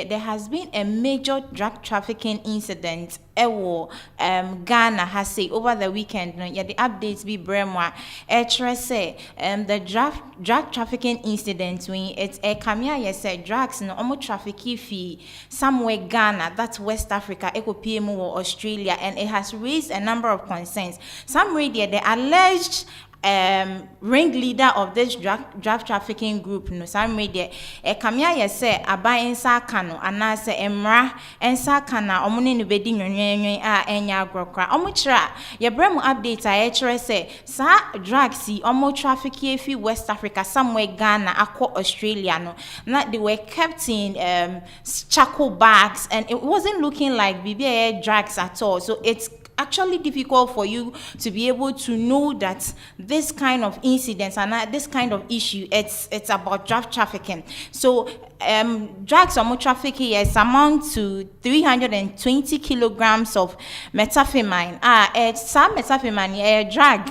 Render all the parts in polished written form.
There has been a major drug trafficking incident Ghana has say over the weekend. Yeah, the updates be bremwa. Say the drug trafficking incident when it's a kamia yes drugs no omo trafficking fee somewhere Ghana, that's West Africa, EcoPMO or Australia, and it has raised a number of concerns. Some radio the alleged ringleader of this drug trafficking group no some media kamia yese aba ensa kano anase emra ensa kana omune no bedi nwenwen a enya agrokra omuchira ye bremu update a kire say sa drugs si omo trafficking fi West Africa somewhere Ghana akwa Australia no na they were kept in charcoal bags and it wasn't looking like BBA drugs at all, so it's actually difficult for you to be able to know that this kind of incidents and this kind of issue it's about drug trafficking. So drugs or trafficking is amount to 320 kilograms of methamphetamine. It's some methamphetamine drug.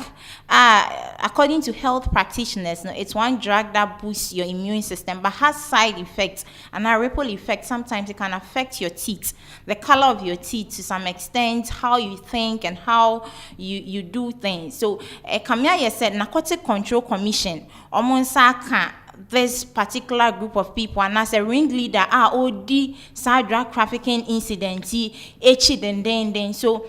According to health practitioners, no, it's one drug that boosts your immune system but has side effects and a ripple effect. Sometimes it can affect your teeth, the color of your teeth to some extent, how you think and how you do things. So Kamia said Narcotic Control Commission omonsa this particular group of people and as a ringleader OD drug trafficking incident so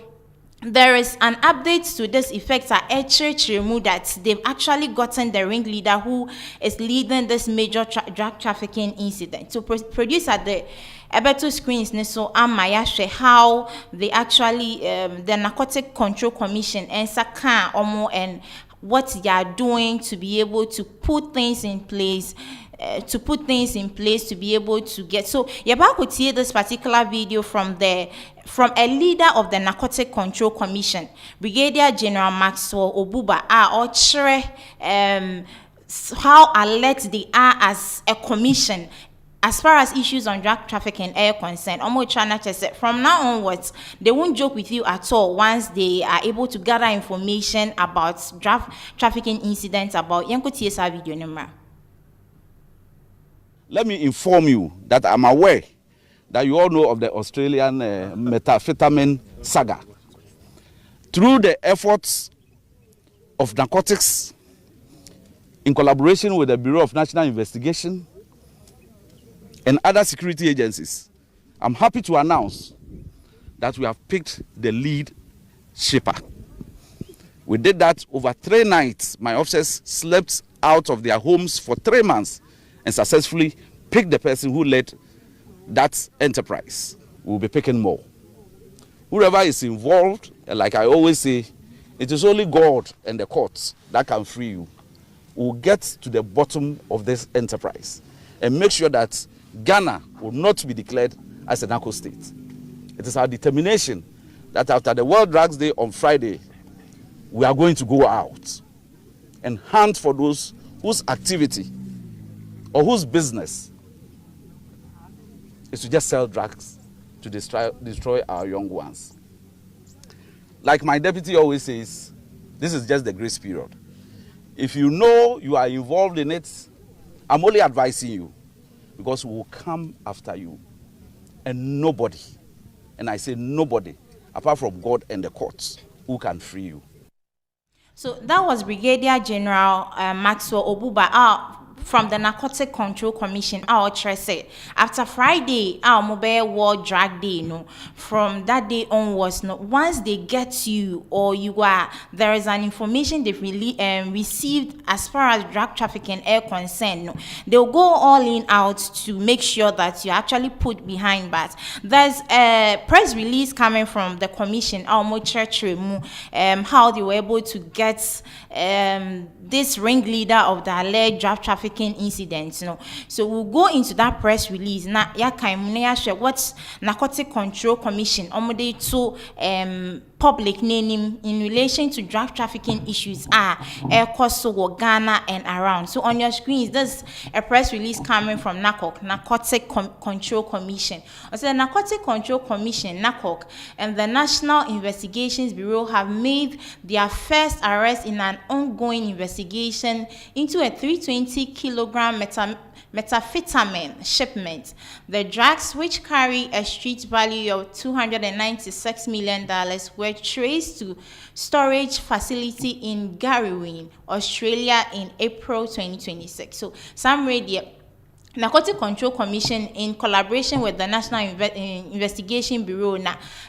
there is an update to this effect at church remove that they've actually gotten the ringleader who is leading this major drug trafficking incident. So produce at the Ebeto screens so Amaya how they actually the Narcotic Control Commission and Saka Omo and what they are doing to be able to put things in place. To be able to get so Yaba could see this particular video from a leader of the Narcotic Control Commission, Brigadier General Maxwell Obuba, or how alert they are as a commission as far as issues on drug trafficking are concerned. From now onwards, they won't joke with you at all once they are able to gather information about drug trafficking incidents about Yanko TSR video number. Let me inform you that I'm aware that you all know of the Australian methamphetamine saga. Through the efforts of narcotics, in collaboration with the Bureau of National Investigation and other security agencies, I'm happy to announce that we have picked the lead shipper. We did that over 3 nights. My officers slept out of their homes for 3 months and successfully picked the person who led that enterprise. We'll be picking more. Whoever is involved, like I always say, it is only God and the courts that can free you. We'll get to the bottom of this enterprise and make sure that Ghana will not be declared as a narco state. It is our determination that after the World Drugs Day on Friday, we are going to go out and hunt for those whose activity or whose business is to just sell drugs to destroy our young ones. Like my deputy always says, this is just the grace period. If you know you are involved in it, I'm only advising you because we will come after you. And nobody, and I say nobody, apart from God and the courts, who can free you. So that was Brigadier General Maxwell Obuba from the Narcotic Control Commission. After Friday, our mobile World Drug Day, from that day onwards, once they get you or you are, there is an information they've received as far as drug trafficking are concerned, they'll go all in out to make sure that you actually put behind bars. There's a press release coming from the commission, how they were able to get this ringleader of the alleged drug trafficking incidents. So we'll go into that press release. Now, what's Narcotic Control Commission to public name in relation to drug trafficking issues Kosovo, Ghana and around. So on your screens, there's a press release coming from NACOC, Narcotic Control Commission. Also, the Narcotic Control Commission, NACOC, and the National Investigations Bureau have made their first arrest in an ongoing investigation into a 320 kilogram methamphetamine shipment. The drugs, which carry a street value of $296 million, were traced to storage facility in Garrowin, Australia in April 2026. So some radio Narcotic Control Commission, in collaboration with the National Investigation Bureau,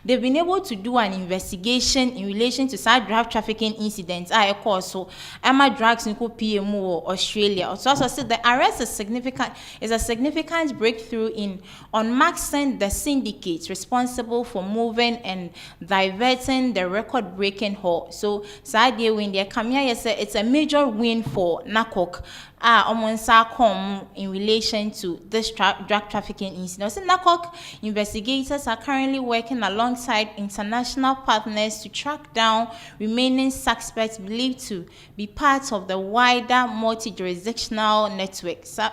they've been able to do an investigation in relation to such drug trafficking incidents. So Emma drugs in PMO Australia. So the arrest is a significant breakthrough in unmasking the syndicates responsible for moving and diverting the record-breaking haul. So Sadia when they come here, it's a major win for NACOC. In relation to this drug trafficking incident. So NACOC investigators are currently working alongside international partners to track down remaining suspects believed to be part of the wider multi-jurisdictional network. So,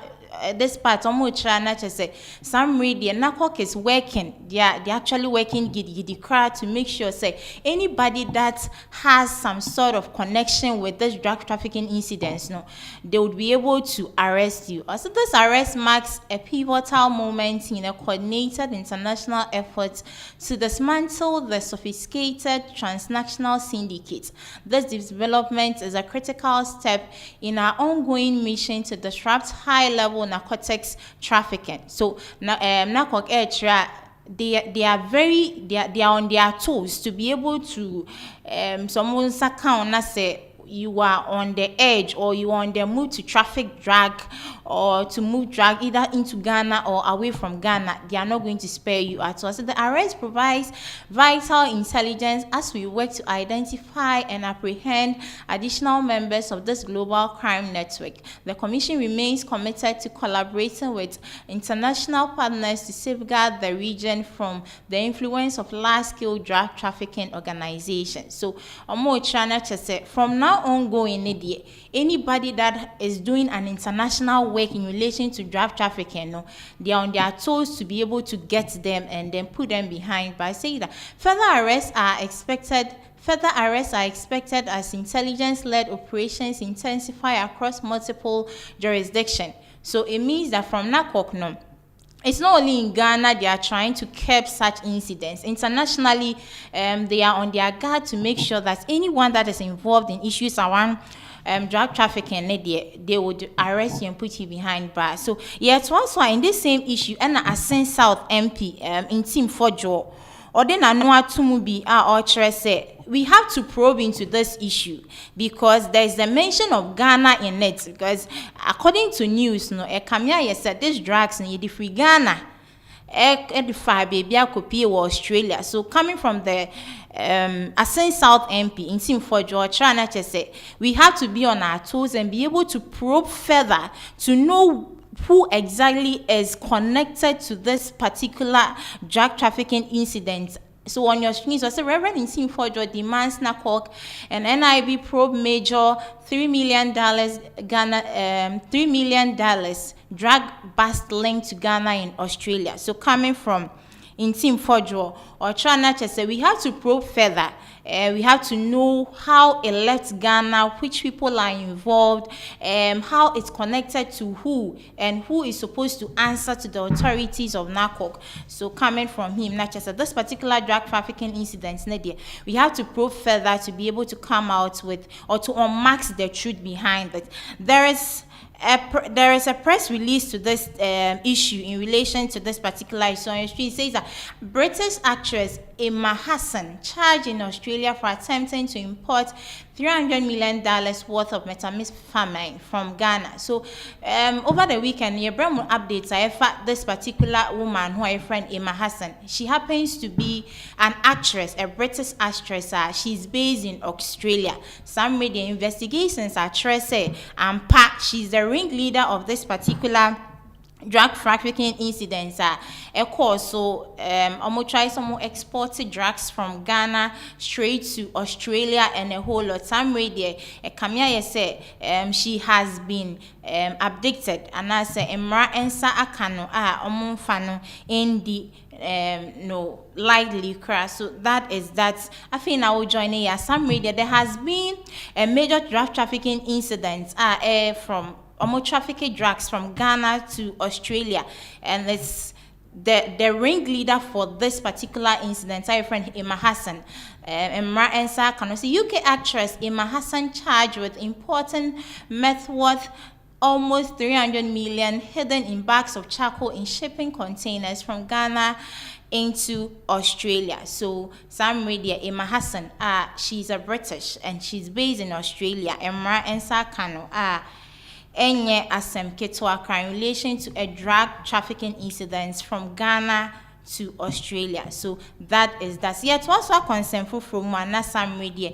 this part, some media, NACOC is working. They're actually working to make sure, anybody that has some sort of connection with this drug trafficking incidents, they would be able to arrest you. Also, this arrest marks a pivotal moment in a coordinated international effort to dismantle the sophisticated transnational syndicates. This development is a critical step in our ongoing mission to disrupt high-level narcotics trafficking. So NACOC they are on their toes to be able to someone's account say you are on the edge or you are on the move to traffic drug or to move drug either into Ghana or away from Ghana. They are not going to spare you at all. So the arrest provides vital intelligence as we work to identify and apprehend additional members of this global crime network. The Commission remains committed to collaborating with international partners to safeguard the region from the influence of large-scale drug trafficking organizations. So, from now ongoing, anybody that is doing an international work in relation to drug trafficking, they are on their toes to be able to get them and then put them behind. By saying that further arrests are expected as intelligence-led operations intensify across multiple jurisdictions. So it means that from NACOC, it's not only in Ghana they are trying to curb such incidents. Internationally, they are on their guard to make sure that anyone that is involved in issues around drug trafficking, they would arrest you and put you behind bars. So, it's also in this same issue, and a South MP in Team Fojo, or then I know to be we have to probe into this issue because there is a mention of Ghana in it. Because according to news, Kamia said these drugs need free Ghana. Baby Australia. So coming from the Ascent South MP in Team for George, we have to be on our toes and be able to probe further to know who exactly is connected to this particular drug trafficking incident. So on your screen, so Reverend in Team for George demands NACOC and NIB probe major $3 million $3 million drug bust linked to Ghana in Australia. So coming from in Team Fojo or Trana say we have to probe further. We have to know how it left Ghana, which people are involved, how it's connected to who, and who is supposed to answer to the authorities of NACOC. So coming from him, Nacha this particular drug trafficking incident, we have to probe further to be able to come out with or to unmask the truth behind it. There is a press release to this issue in relation to this particular issue. It says that British actress Emma Hassan charged in Australia for attempting to import $300 million worth of methamphetamine from Ghana. So over the weekend, Yebremu updates this particular woman who I friend Emma Hassan. She happens to be an actress, a British actress. She's based in Australia. Some media investigations are tracing and she's the ringleader of this particular drug trafficking incidents. So try some exported drugs from Ghana straight to Australia and a whole lot. Some media Kamia say she has been abducted and I say Emra Ensa Akano Fano in the lightly crash. So that is that. I think I will join here. Some media there has been a major drug trafficking incident from trafficking drugs from Ghana to Australia, and it's the ringleader for this particular incident, our friend Emma Hassan. Emra Ensa Kanosi, UK actress Emma Hassan charged with importing meth worth almost 300 million hidden in bags of charcoal in shipping containers from Ghana into Australia. So some media, Emma Hassan, she's a British and she's based in Australia. Emra Ensa Kano, enye asem ketwa crime in relation to a drug trafficking incidents from Ghana to Australia. So that is that. Yet also a concern from some media.